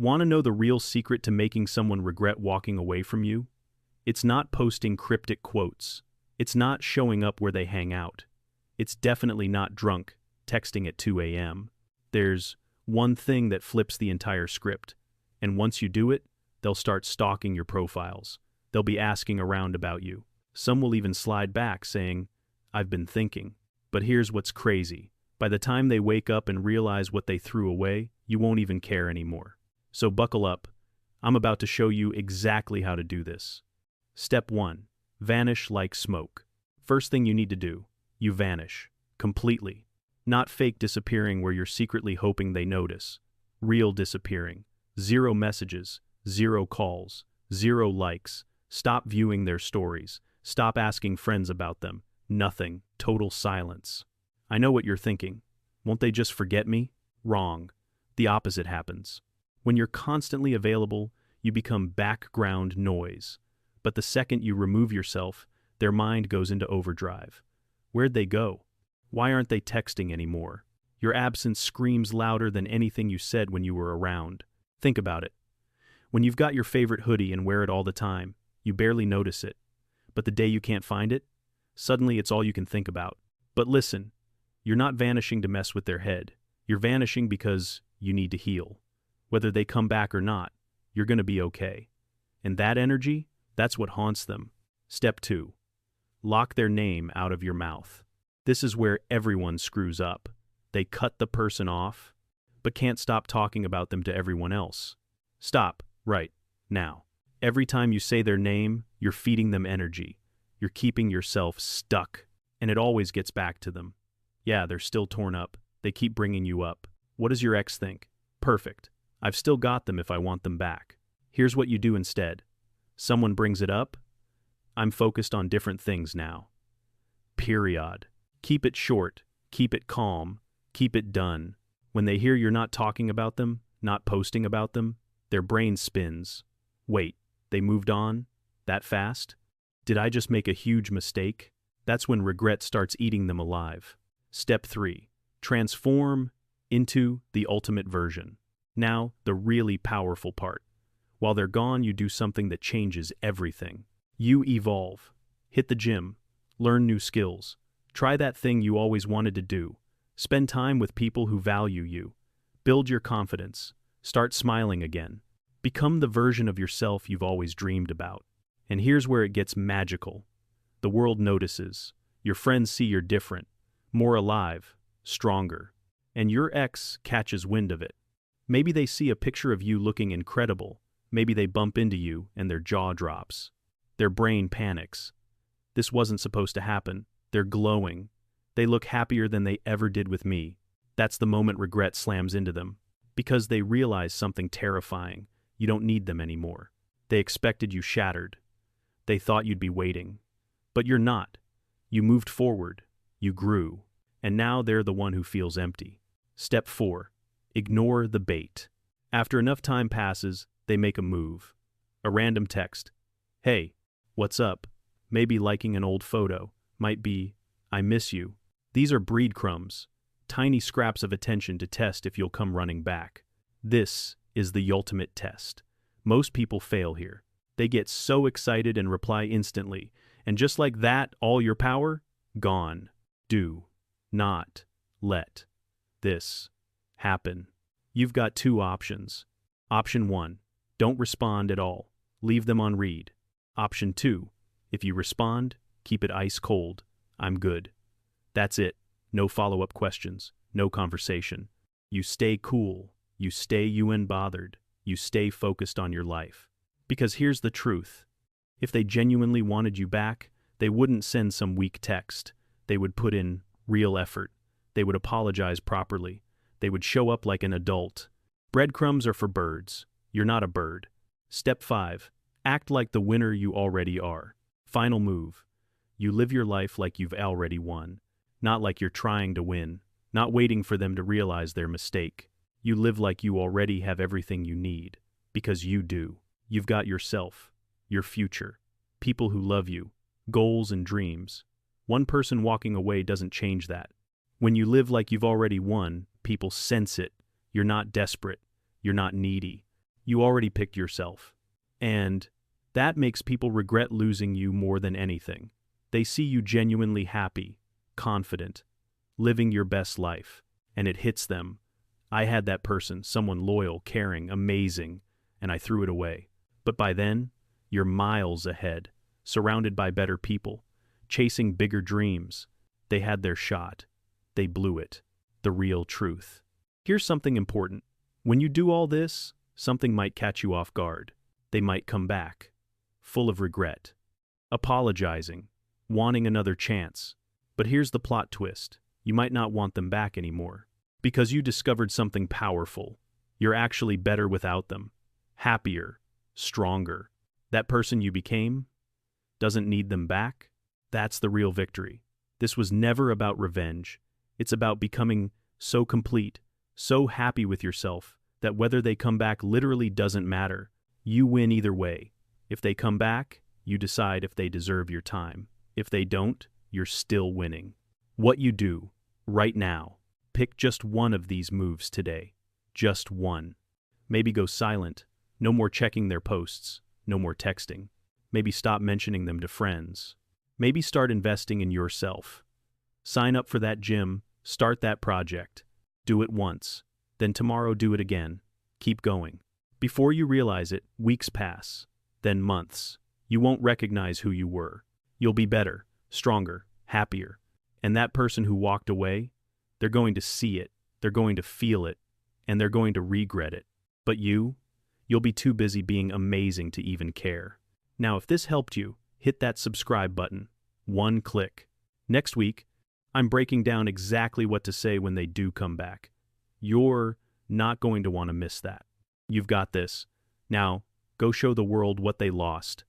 Want to know the real secret to making someone regret walking away from you? It's not posting cryptic quotes. It's not showing up where they hang out. It's definitely not drunk, texting at 2 a.m. There's one thing that flips the entire script, and once you do it, they'll start stalking your profiles. They'll be asking around about you. Some will even slide back saying, "I've been thinking." But here's what's crazy. By the time they wake up and realize what they threw away, you won't even care anymore. So buckle up. I'm about to show you exactly how to do this. Step 1. Vanish like smoke. First thing you need to do, you vanish. Completely. Not fake disappearing where you're secretly hoping they notice. Real disappearing. 0 messages, 0 calls, 0 likes. Stop viewing their stories. Stop asking friends about them. Nothing. Total silence. I know what you're thinking. Won't they just forget me? Wrong. The opposite happens. When you're constantly available, you become background noise. But the second you remove yourself, their mind goes into overdrive. Where'd they go? Why aren't they texting anymore? Your absence screams louder than anything you said when you were around. Think about it. When you've got your favorite hoodie and wear it all the time, you barely notice it. But the day you can't find it, suddenly it's all you can think about. But listen, you're not vanishing to mess with their head. You're vanishing because you need to heal. Whether they come back or not, you're going to be okay. And that energy, that's what haunts them. Step 2. Lock their name out of your mouth. This is where everyone screws up. They cut the person off, but can't stop talking about them to everyone else. Stop, right, now. Every time you say their name, you're feeding them energy. You're keeping yourself stuck, and it always gets back to them. Yeah, they're still torn up. They keep bringing you up. What does your ex think? Perfect. I've still got them if I want them back. Here's what you do instead. Someone brings it up. I'm focused on different things now. Period. Keep it short. Keep it calm. Keep it done. When they hear you're not talking about them, not posting about them, their brain spins. Wait, they moved on? That fast? Did I just make a huge mistake? That's when regret starts eating them alive. Step 3. Transform into the ultimate version. Now, the really powerful part. While they're gone, you do something that changes everything. You evolve. Hit the gym. Learn new skills. Try that thing you always wanted to do. Spend time with people who value you. Build your confidence. Start smiling again. Become the version of yourself you've always dreamed about. And here's where it gets magical. The world notices. Your friends see you're different, more alive, stronger. And your ex catches wind of it. Maybe they see a picture of you looking incredible. Maybe they bump into you and their jaw drops. Their brain panics. This wasn't supposed to happen. They're glowing. They look happier than they ever did with me. That's the moment regret slams into them. Because they realize something terrifying. You don't need them anymore. They expected you shattered. They thought you'd be waiting. But you're not. You moved forward. You grew. And now they're the one who feels empty. Step 4. Ignore the bait. After enough time passes, they make a move. A random text. Hey, what's up? Maybe liking an old photo. Might be, I miss you. These are breadcrumbs. Tiny scraps of attention to test if you'll come running back. This is the ultimate test. Most people fail here. They get so excited and reply instantly. And just like that, all your power? Gone. Do not let this happen. You've got 2 options. Option 1, don't respond at all. Leave them on read. Option 2, if you respond, keep it ice cold. I'm good. That's it. No follow-up questions. No conversation. You stay cool. You stay unbothered. You stay focused on your life. Because here's the truth. If they genuinely wanted you back, they wouldn't send some weak text. They would put in real effort. They would apologize properly. They would show up like an adult. Breadcrumbs are for birds. You're not a bird. Step 5. Act like the winner you already are. Final move. You live your life like you've already won. Not like you're trying to win. Not waiting for them to realize their mistake. You live like you already have everything you need. Because you do. You've got yourself. Your future. People who love you. Goals and dreams. One person walking away doesn't change that. When you live like you've already won, people sense it. You're not desperate. You're not needy. You already picked yourself. And that makes people regret losing you more than anything. They see you genuinely happy, confident, living your best life, and it hits them. I had that person, someone loyal, caring, amazing, and I threw it away. But by then, you're miles ahead, surrounded by better people, chasing bigger dreams. They had their shot. They blew it. The real truth. Here's something important. When you do all this, something might catch you off guard. They might come back, full of regret, apologizing, wanting another chance. But here's the plot twist. You might not want them back anymore. Because you discovered something powerful. You're actually better without them. Happier, stronger. That person you became doesn't need them back. That's the real victory. This was never about revenge. It's about becoming so complete, so happy with yourself, that whether they come back literally doesn't matter. You win either way. If they come back, you decide if they deserve your time. If they don't, you're still winning. What you do, right now, pick just one of these moves today. Just one. Maybe go silent. No more checking their posts. No more texting. Maybe stop mentioning them to friends. Maybe start investing in yourself. Sign up for that gym. Start that project. Do it once. Then tomorrow do it again. Keep going. Before you realize it, weeks pass. Then months. You won't recognize who you were. You'll be better, stronger, happier. And that person who walked away, they're going to see it, they're going to feel it, and they're going to regret it. But you'll be too busy being amazing to even care. Now, if this helped you, hit that subscribe button. One click. Next week, I'm breaking down exactly what to say when they do come back. You're not going to want to miss that. You've got this. Now, go show the world what they lost.